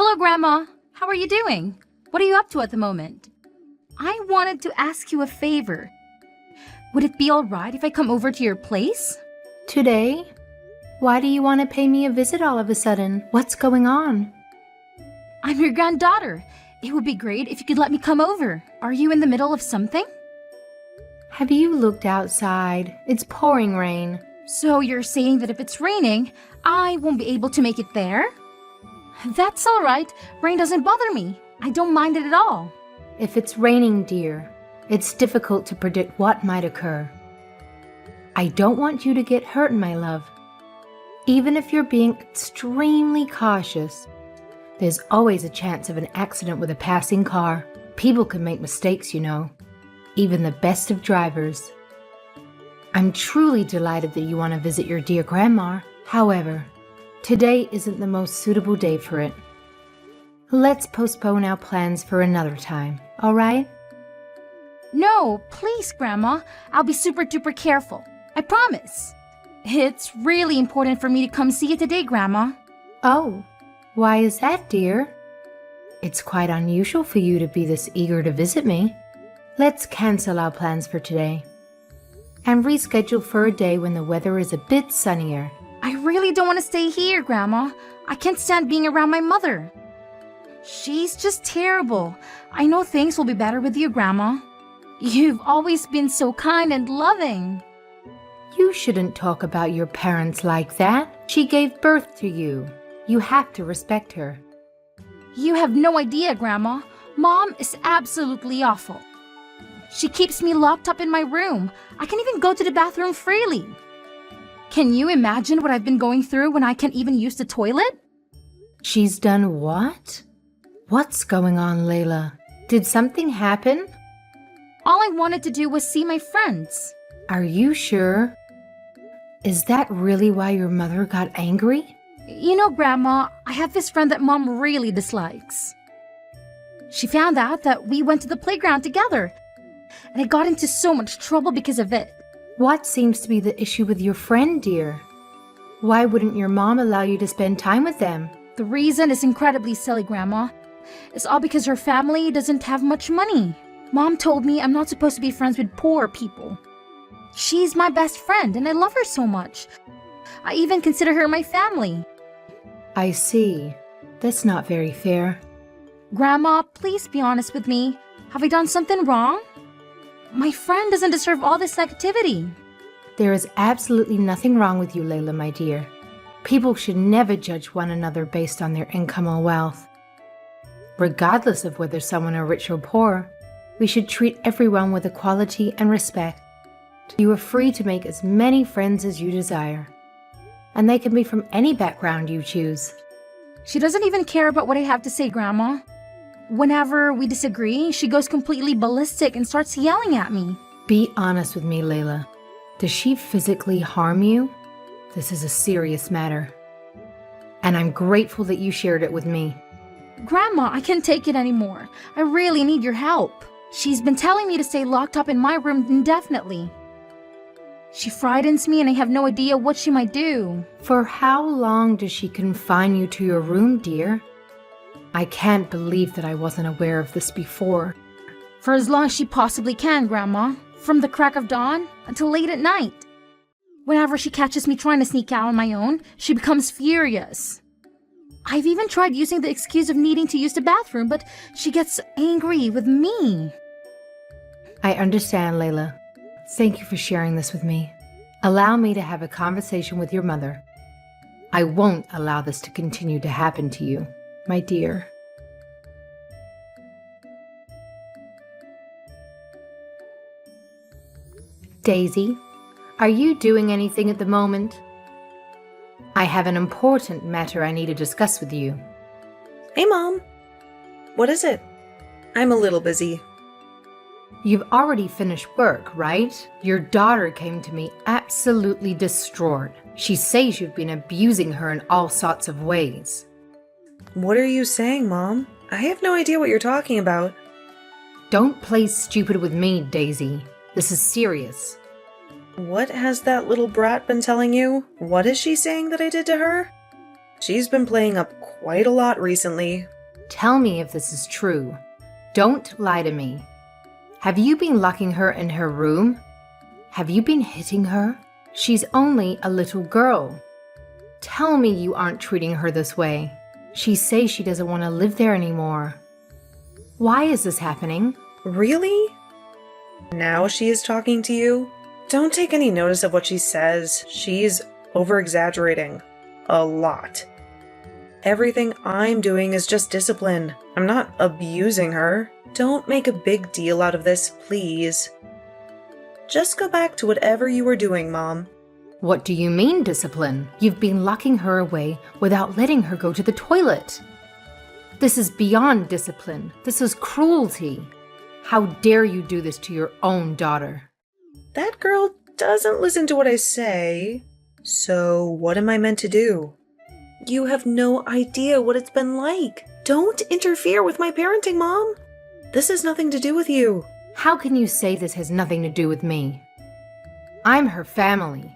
Hello, Grandma. How are you doing? What are you up to at the moment? I wanted to ask you a favor. Would it be all right if I come over to your place? Today? Why do you want to pay me a visit all of a sudden? What's going on? I'm your granddaughter. It would be great if you could let me come over. Are you in the middle of something? Have you looked outside? It's pouring rain. So you're saying that if it's raining, I won't be able to make it there? That's all right. Rain doesn't bother me. I don't mind it at all. If it's raining, dear, it's difficult to predict what might occur. I don't want you to get hurt, my love. Even if you're being extremely cautious, there's always a chance of an accident with a passing car. People can make mistakes, you know. Even the best of drivers. I'm truly delighted that you want to visit your dear grandma. However, today isn't the most suitable day for it. Let's postpone our plans for another time, all right? No, please, Grandma. I'll be super duper careful. I promise. It's really important for me to come see you today, Grandma. Oh, why is that, dear? It's quite unusual for you to be this eager to visit me. Let's cancel our plans for today and reschedule for a day when the weather is a bit sunnier. I really don't want to stay here, Grandma. I can't stand being around my mother. She's just terrible. I know things will be better with you, Grandma. You've always been so kind and loving. You shouldn't talk about your parents like that. She gave birth to you. You have to respect her. You have no idea, Grandma. Mom is absolutely awful. She keeps me locked up in my room. I can't even go to the bathroom freely. Can you imagine what I've been going through when I can't even use the toilet? She's done what? What's going on, Layla? Did something happen? All I wanted to do was see my friends. Are you sure? Is that really why your mother got angry? You know, Grandma, I have this friend that Mom really dislikes. She found out that we went to the playground together, and I got into so much trouble because of it. What seems to be the issue with your friend, dear? Why wouldn't your mom allow you to spend time with them? The reason is incredibly silly, Grandma. It's all because her family doesn't have much money. Mom told me I'm not supposed to be friends with poor people. She's my best friend, and I love her so much. I even consider her my family. I see. That's not very fair. Grandma, please be honest with me. Have I done something wrong? My friend doesn't deserve all this negativity. There is absolutely nothing wrong with you, Layla, my dear. People should never judge one another based on their income or wealth. Regardless of whether someone are rich or poor, we should treat everyone with equality and respect. You are free to make as many friends as you desire, and they can be from any background you choose. She doesn't even care about what I have to say, Grandma. Whenever we disagree, she goes completely ballistic and starts yelling at me. Be honest with me, Layla. Does she physically harm you? This is a serious matter, and I'm grateful that you shared it with me. Grandma, I can't take it anymore. I really need your help. She's been telling me to stay locked up in my room indefinitely. She frightens me and I have no idea what she might do. For how long does she confine you to your room, dear? I can't believe that I wasn't aware of this before. For as long as she possibly can, Grandma. From the crack of dawn until late at night. Whenever she catches me trying to sneak out on my own, she becomes furious. I've even tried using the excuse of needing to use the bathroom, but she gets angry with me. I understand, Layla. Thank you for sharing this with me. Allow me to have a conversation with your mother. I won't allow this to continue to happen to you, my dear. Daisy, are you doing anything at the moment? I have an important matter I need to discuss with you. Hey, Mom. What is it? I'm a little busy. You've already finished work, right? Your daughter came to me absolutely distraught. She says you've been abusing her in all sorts of ways. What are you saying, Mom? I have no idea what you're talking about. Don't play stupid with me, Daisy. This is serious. What has that little brat been telling you? What is she saying that I did to her? She's been playing up quite a lot recently. Tell me if this is true. Don't lie to me. Have you been locking her in her room? Have you been hitting her? She's only a little girl. Tell me you aren't treating her this way. She says she doesn't want to live there anymore. Why is this happening? Really? Now she is talking to you? Don't take any notice of what she says. She's over-exaggerating. A lot. Everything I'm doing is just discipline. I'm not abusing her. Don't make a big deal out of this, please. Just go back to whatever you were doing, Mom. What do you mean, discipline? You've been locking her away without letting her go to the toilet. This is beyond discipline. This is cruelty. How dare you do this to your own daughter? That girl doesn't listen to what I say. So what am I meant to do? You have no idea what it's been like. Don't interfere with my parenting, Mom. This has nothing to do with you. How can you say this has nothing to do with me? I'm her family.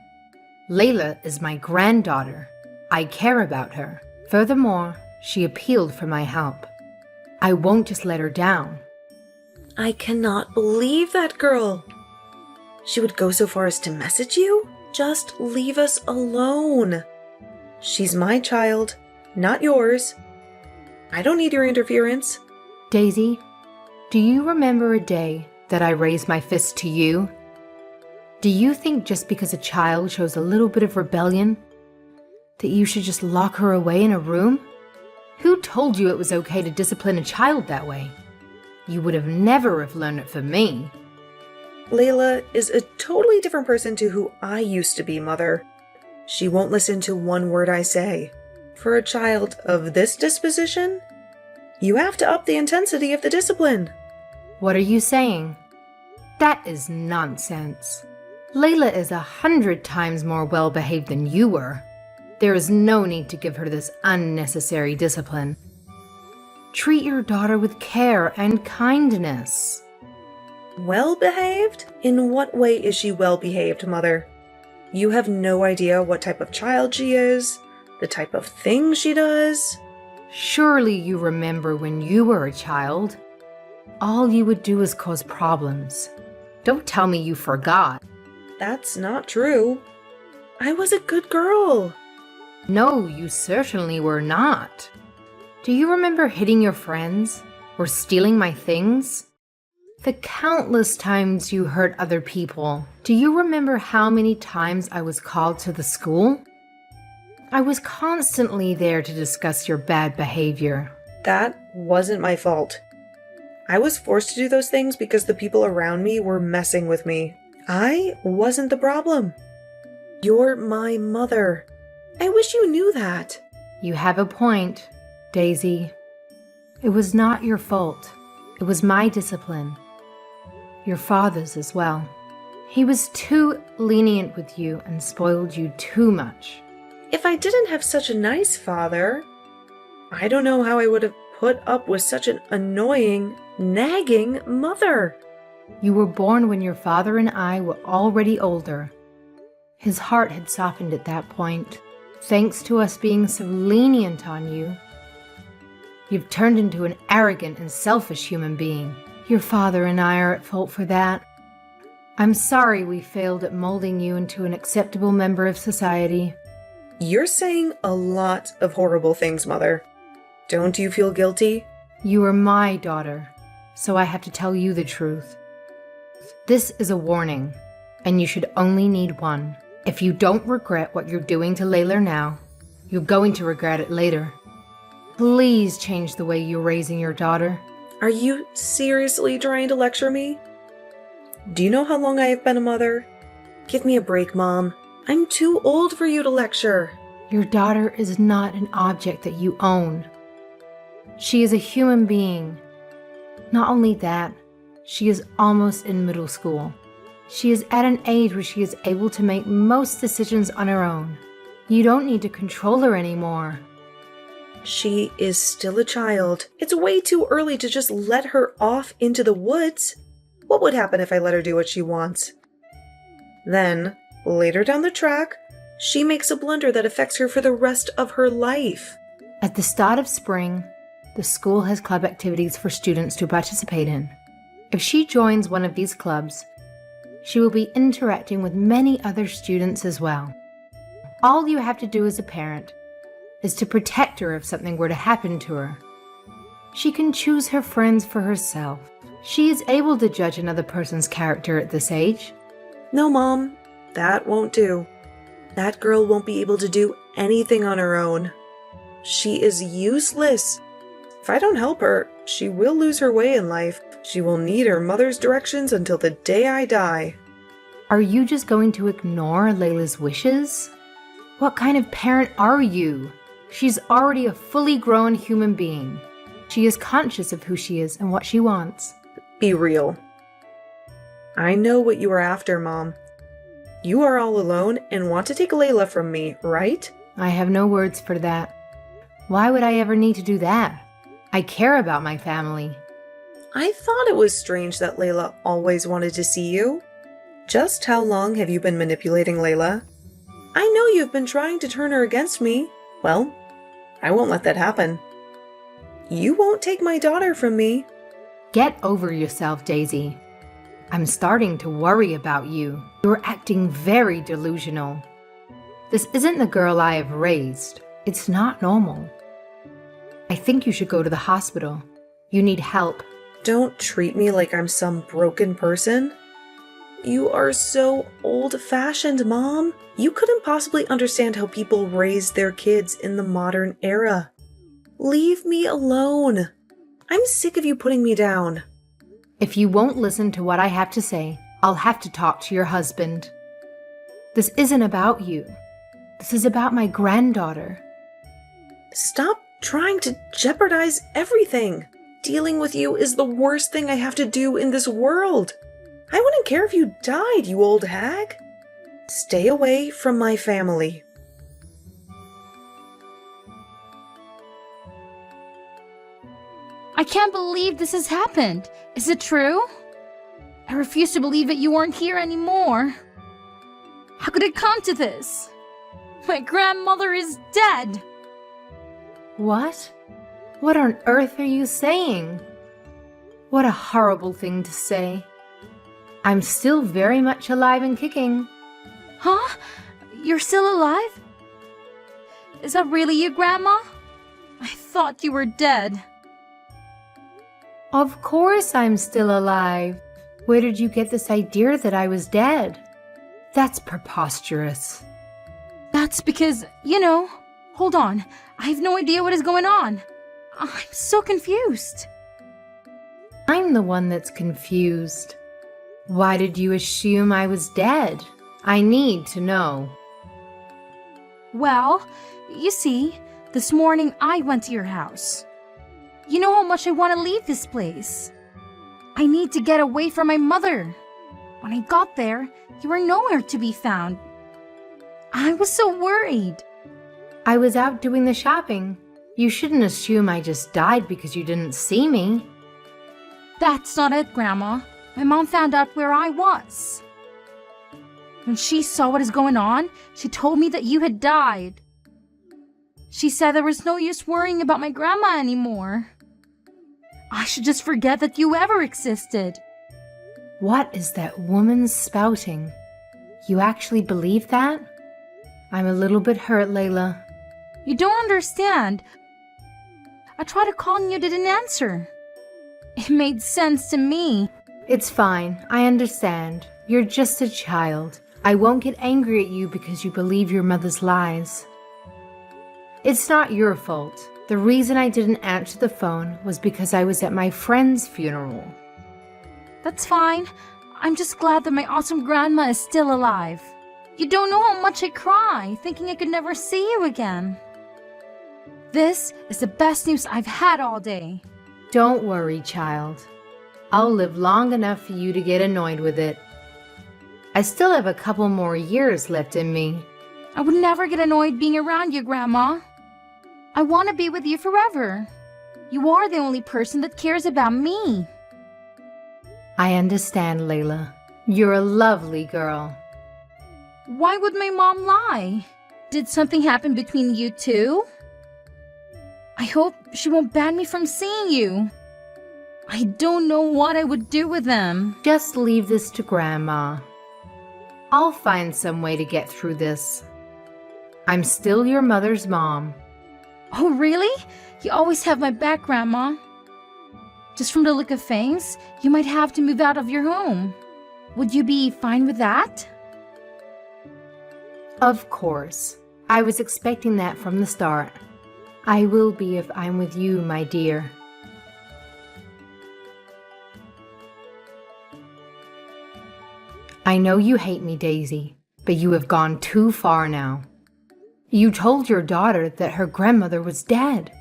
Layla is my granddaughter. I care about her. Furthermore, she appealed for my help. I won't just let her down. I cannot believe that girl. She would go so far as to message you? Just leave us alone. She's my child, not yours. I don't need your interference. Daisy, do you remember a day that I raised my fist to you? Do you think just because a child shows a little bit of rebellion, that you should just lock her away in a room? Who told you it was okay to discipline a child that way? You would have never have learned it from me. Layla is a totally different person to who I used to be, Mother. She won't listen to one word I say. For a child of this disposition, you have to up the intensity of the discipline. What are you saying? That is nonsense. Layla is 100 times more well-behaved than you were. There is no need to give her this unnecessary discipline. Treat your daughter with care and kindness. Well-behaved? In what way is she well-behaved, Mother? You have no idea what type of child she is, the type of thing she does. Surely you remember when you were a child. All you would do is cause problems. Don't tell me you forgot. That's not true. I was a good girl. No, you certainly were not. Do you remember hitting your friends or stealing my things? The countless times you hurt other people. Do you remember how many times I was called to the school? I was constantly there to discuss your bad behavior. That wasn't my fault. I was forced to do those things because the people around me were messing with me. I wasn't the problem. You're my mother. I wish you knew that. You have a point, Daisy. It was not your fault. It was my discipline. Your father's as well. He was too lenient with you and spoiled you too much. If I didn't have such a nice father, I don't know how I would have put up with such an annoying, nagging mother. You were born when your father and I were already older. His heart had softened at that point, thanks to us being so lenient on you. You've turned into an arrogant and selfish human being. Your father and I are at fault for that. I'm sorry we failed at molding you into an acceptable member of society. You're saying a lot of horrible things, Mother. Don't you feel guilty? You are my daughter, so I have to tell you the truth. This is a warning, and you should only need one. If you don't regret what you're doing to Layla now, you're going to regret it later. Please change the way you're raising your daughter. Are you seriously trying to lecture me? Do you know how long I have been a mother? Give me a break, Mom. I'm too old for you to lecture. Your daughter is not an object that you own. She is a human being. Not only that, she is almost in middle school. She is at an age where she is able to make most decisions on her own. You don't need to control her anymore. She is still a child. It's way too early to just let her off into the woods. What would happen if I let her do what she wants? Then, later down the track, she makes a blunder that affects her for the rest of her life. At the start of spring, the school has club activities for students to participate in. If she joins one of these clubs, she will be interacting with many other students as well. All you have to do as a parent is to protect her if something were to happen to her. She can choose her friends for herself. She is able to judge another person's character at this age. No, Mom, that won't do. That girl won't be able to do anything on her own. She is useless. If I don't help her, she will lose her way in life. She will need her mother's directions until the day I die. Are you just going to ignore Layla's wishes? What kind of parent are you? She's already a fully grown human being. She is conscious of who she is and what she wants. Be real. I know what you are after, Mom. You are all alone and want to take Layla from me, right? I have no words for that. Why would I ever need to do that? I care about my family. I thought it was strange that Layla always wanted to see you. Just how long have you been manipulating Layla? I know you've been trying to turn her against me. Well, I won't let that happen. You won't take my daughter from me. Get over yourself, Daisy. I'm starting to worry about you. You're acting very delusional. This isn't the girl I have raised. It's not normal. I think you should go to the hospital. You need help. Don't treat me like I'm some broken person. You are so old-fashioned, Mom. You couldn't possibly understand how people raise their kids in the modern era. Leave me alone. I'm sick of you putting me down. If you won't listen to what I have to say, I'll have to talk to your husband. This isn't about you. This is about my granddaughter. Stop trying to jeopardize everything. Dealing with you is the worst thing I have to do in this world. I wouldn't care if you died, you old hag. Stay away from my family. I can't believe this has happened. Is it true? I refuse to believe that you weren't here anymore. How could it come to this? My grandmother is dead. What? What on earth are you saying? What a horrible thing to say. I'm still very much alive and kicking. Huh? You're still alive? Is that really you, Grandma? I thought you were dead. Of course I'm still alive. Where did you get this idea that I was dead? That's preposterous. That's because, hold on. I have no idea what is going on. I'm so confused. I'm the one that's confused. Why did you assume I was dead? I need to know. Well, you see, this morning I went to your house. You know how much I want to leave this place. I need to get away from my mother. When I got there, you were nowhere to be found. I was so worried. I was out doing the shopping. You shouldn't assume I just died because you didn't see me. That's not it, Grandma. My mom found out where I was. When she saw what is going on, she told me that you had died. She said there was no use worrying about my grandma anymore. I should just forget that you ever existed. What is that woman spouting? You actually believe that? I'm a little bit hurt, Layla. You don't understand. I tried to call and you didn't answer. It made sense to me. It's fine. I understand. You're just a child. I won't get angry at you because you believe your mother's lies. It's not your fault. The reason I didn't answer the phone was because I was at my friend's funeral. That's fine. I'm just glad that my awesome grandma is still alive. You don't know how much I cry, thinking I could never see you again. This is the best news I've had all day. Don't worry, child. I'll live long enough for you to get annoyed with it. I still have a couple more years left in me. I would never get annoyed being around you, Grandma. I want to be with you forever. You are the only person that cares about me. I understand, Layla. You're a lovely girl. Why would my mom lie? Did something happen between you two? I hope she won't ban me from seeing you. I don't know what I would do with them. Just leave this to Grandma. I'll find some way to get through this. I'm still your mother's mom. Oh, really? You always have my back, Grandma. Just from the look of things, you might have to move out of your home. Would you be fine with that? Of course. I was expecting that from the start. I will be if I'm with you, my dear. I know you hate me, Daisy, but you have gone too far now. You told your daughter that her grandmother was dead.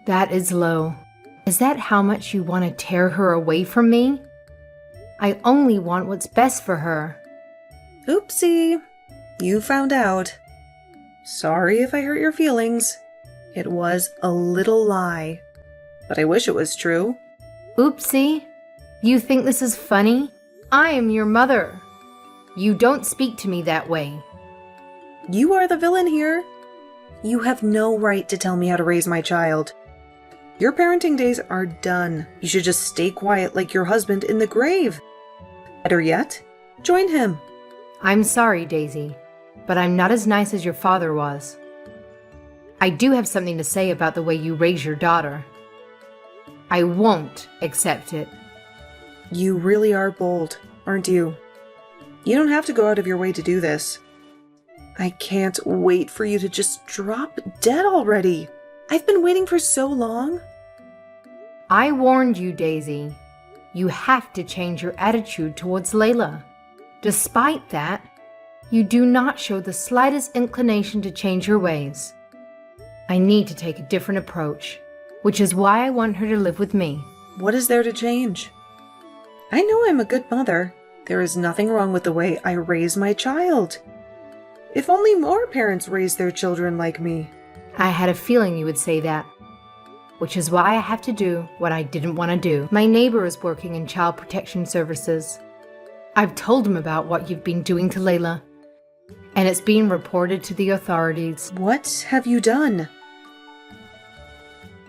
That is low. Is that how much you want to tear her away from me? I only want what's best for her. Oopsie. You found out. Sorry if I hurt your feelings. It was a little lie. But I wish it was true. Oopsie. You think this is funny? I am your mother. You don't speak to me that way. You are the villain here. You have no right to tell me how to raise my child. Your parenting days are done. You should just stay quiet like your husband in the grave. Better yet, join him. I'm sorry, Daisy, but I'm not as nice as your father was. I do have something to say about the way you raise your daughter. I won't accept it. You really are bold, aren't you? You don't have to go out of your way to do this. I can't wait for you to just drop dead already. I've been waiting for so long. I warned you, Daisy. You have to change your attitude towards Layla. Despite that, you do not show the slightest inclination to change your ways. I need to take a different approach, which is why I want her to live with me. What is there to change? I know I'm a good mother. There is nothing wrong with the way I raise my child. If only more parents raise their children like me. I had a feeling you would say that, which is why I have to do what I didn't want to do. My neighbor is working in child protection services. I've told him about what you've been doing to Layla, and it's being reported to the authorities. What have you done?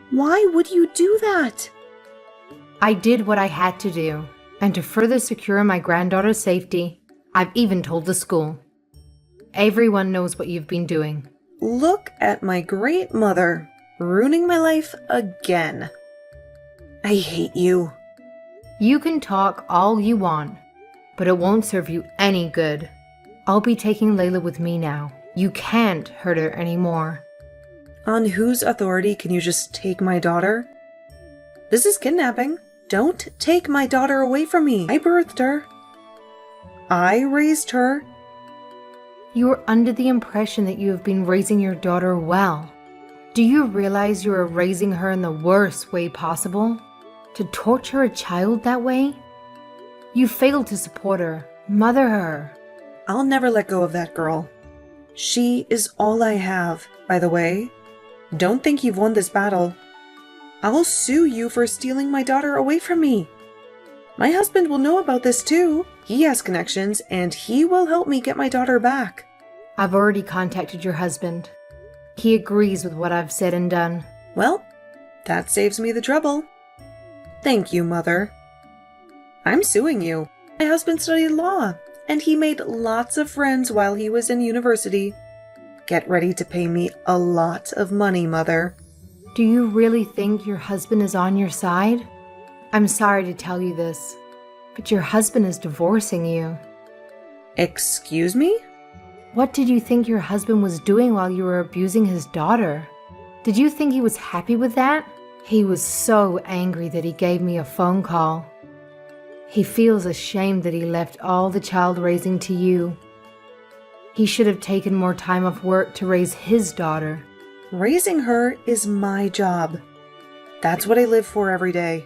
Why would you do that? I did what I had to do, and to further secure my granddaughter's safety, I've even told the school. Everyone knows what you've been doing. Look at my great mother, ruining my life again. I hate you. You can talk all you want, but it won't serve you any good. I'll be taking Layla with me now. You can't hurt her anymore. On whose authority can you just take my daughter? This is kidnapping. Don't take my daughter away from me. I birthed her. I raised her. You are under the impression that you have been raising your daughter well. Do you realize you are raising her in the worst way possible? To torture a child that way? You failed to support her, mother her. I'll never let go of that girl. She is all I have, by the way. Don't think you've won this battle. I'll sue you for stealing my daughter away from me. My husband will know about this too. He has connections, and he will help me get my daughter back. I've already contacted your husband. He agrees with what I've said and done. Well, that saves me the trouble. Thank you, Mother. I'm suing you. My husband studied law, and he made lots of friends while he was in university. Get ready to pay me a lot of money, Mother. Do you really think your husband is on your side? I'm sorry to tell you this, but your husband is divorcing you. Excuse me? What did you think your husband was doing while you were abusing his daughter? Did you think he was happy with that? He was so angry that he gave me a phone call. He feels ashamed that he left all the child raising to you. He should have taken more time off work to raise his daughter. Raising her is my job. That's what I live for every day.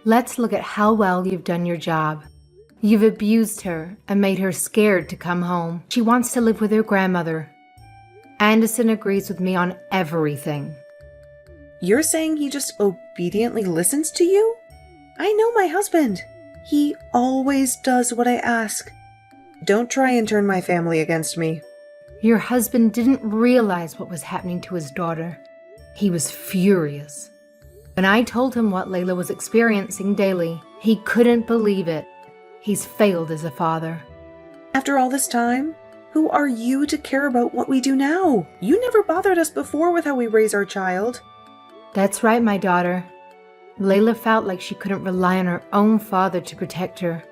Let's look at how well you've done your job. You've abused her and made her scared to come home. She wants to live with her grandmother. Anderson agrees with me on everything. You're saying he just obediently listens to you? I know my husband. He always does what I ask. Don't try and turn my family against me. Your husband didn't realize what was happening to his daughter. He was furious. When I told him what Layla was experiencing daily, he couldn't believe it. He's failed as a father. After all this time, who are you to care about what we do now? You never bothered us before with how we raise our child. That's right, my daughter. Layla felt like she couldn't rely on her own father to protect her.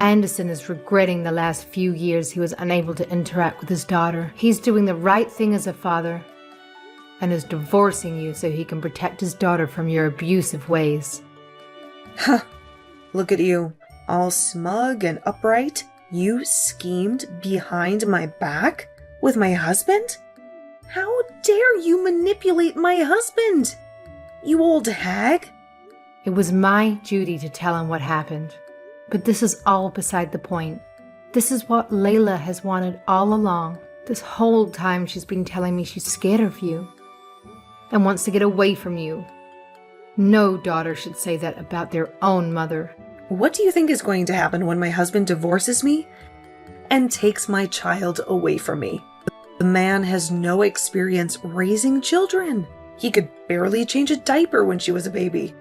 Anderson is regretting the last few years he was unable to interact with his daughter. He's doing the right thing as a father and is divorcing you so he can protect his daughter from your abusive ways. Huh. Look at you, all smug and upright. You schemed behind my back with my husband? How dare you manipulate my husband, you old hag? It was my duty to tell him what happened. But this is all beside the point. This is what Layla has wanted all along. This whole time she's been telling me she's scared of you and wants to get away from you. No daughter should say that about their own mother. What do you think is going to happen when my husband divorces me and takes my child away from me? The man has no experience raising children. He could barely change a diaper when she was a baby.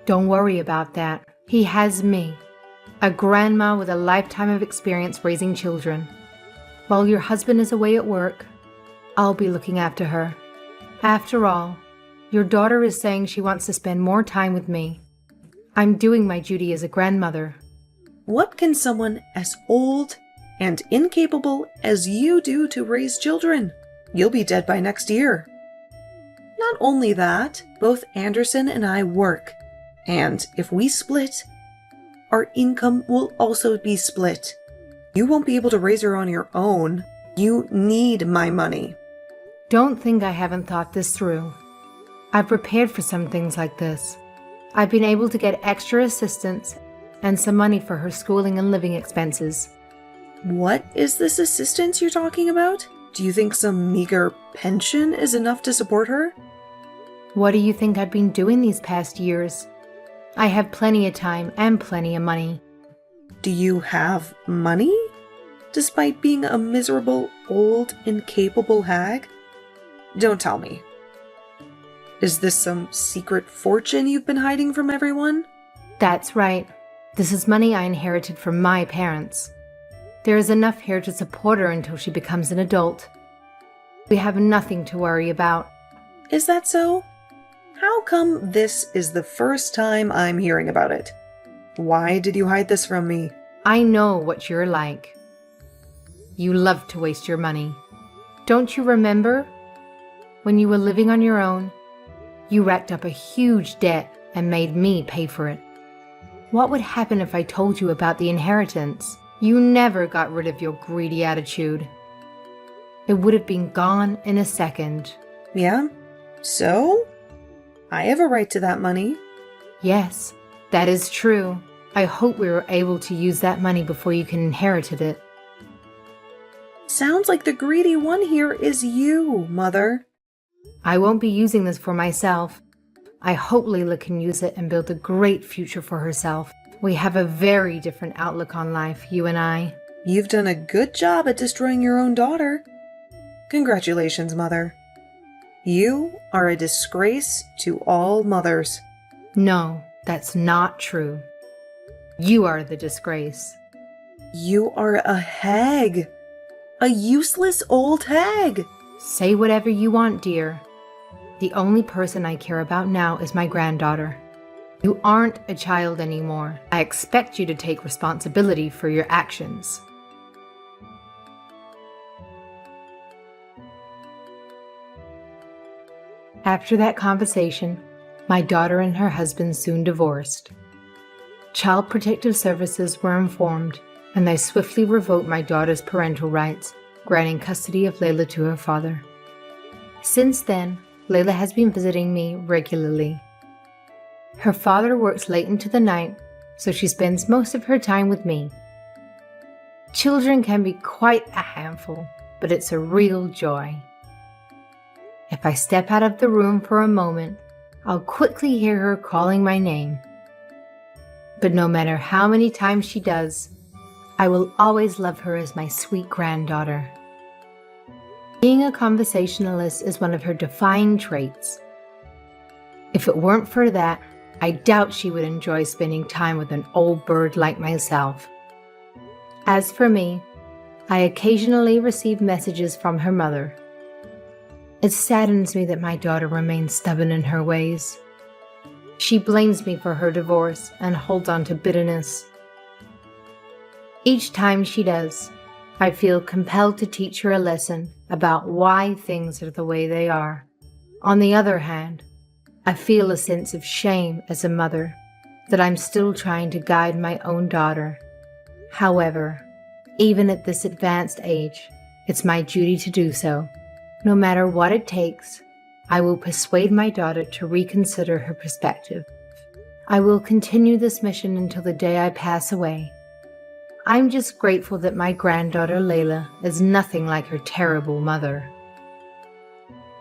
Don't worry about that. He has me, a grandma with a lifetime of experience raising children. While your husband is away at work, I'll be looking after her. After all, your daughter is saying she wants to spend more time with me. I'm doing my duty as a grandmother. What can someone as old and incapable as you do to raise children? You'll be dead by next year. Not only that, both Anderson and I work. And if we split, our income will also be split. You won't be able to raise her on your own. You need my money. Don't think I haven't thought this through. I've prepared for some things like this. I've been able to get extra assistance and some money for her schooling and living expenses. What is this assistance you're talking about? Do you think some meager pension is enough to support her? What do you think I've been doing these past years? I have plenty of time and plenty of money. Do you have money? Despite being a miserable, old, incapable hag? Don't tell me. Is this some secret fortune you've been hiding from everyone? That's right. This is money I inherited from my parents. There is enough here to support her until she becomes an adult. We have nothing to worry about. Is that so? How come this is the first time I'm hearing about it? Why did you hide this from me? I know what you're like. You love to waste your money. Don't you remember? When you were living on your own, you racked up a huge debt and made me pay for it. What would happen if I told you about the inheritance? You never got rid of your greedy attitude. It would have been gone in a second. Yeah? So? I have a right to that money. Yes, that is true. I hope we were able to use that money before you can inherit it. Sounds like the greedy one here is you, Mother. I won't be using this for myself. I hope Layla can use it and build a great future for herself. We have a very different outlook on life, you and I. You've done a good job at destroying your own daughter. Congratulations, Mother. You are a disgrace to all mothers. No, that's not true. You are the disgrace. You are a hag. A useless old hag. Say whatever you want, dear. The only person I care about now is my granddaughter. You aren't a child anymore. I expect you to take responsibility for your actions. After that conversation, my daughter and her husband soon divorced. Child Protective Services were informed, and they swiftly revoked my daughter's parental rights, granting custody of Layla to her father. Since then, Layla has been visiting me regularly. Her father works late into the night, so she spends most of her time with me. Children can be quite a handful, but it's a real joy. If I step out of the room for a moment, I'll quickly hear her calling my name. But no matter how many times she does, I will always love her as my sweet granddaughter. Being a conversationalist is one of her defining traits. If it weren't for that, I doubt she would enjoy spending time with an old bird like myself. As for me, I occasionally receive messages from her mother. It saddens me that my daughter remains stubborn in her ways. She blames me for her divorce and holds on to bitterness. Each time she does, I feel compelled to teach her a lesson about why things are the way they are. On the other hand, I feel a sense of shame as a mother that I'm still trying to guide my own daughter. However, even at this advanced age, it's my duty to do so. No matter what it takes, I will persuade my daughter to reconsider her perspective. I will continue this mission until the day I pass away. I'm just grateful that my granddaughter Layla is nothing like her terrible mother.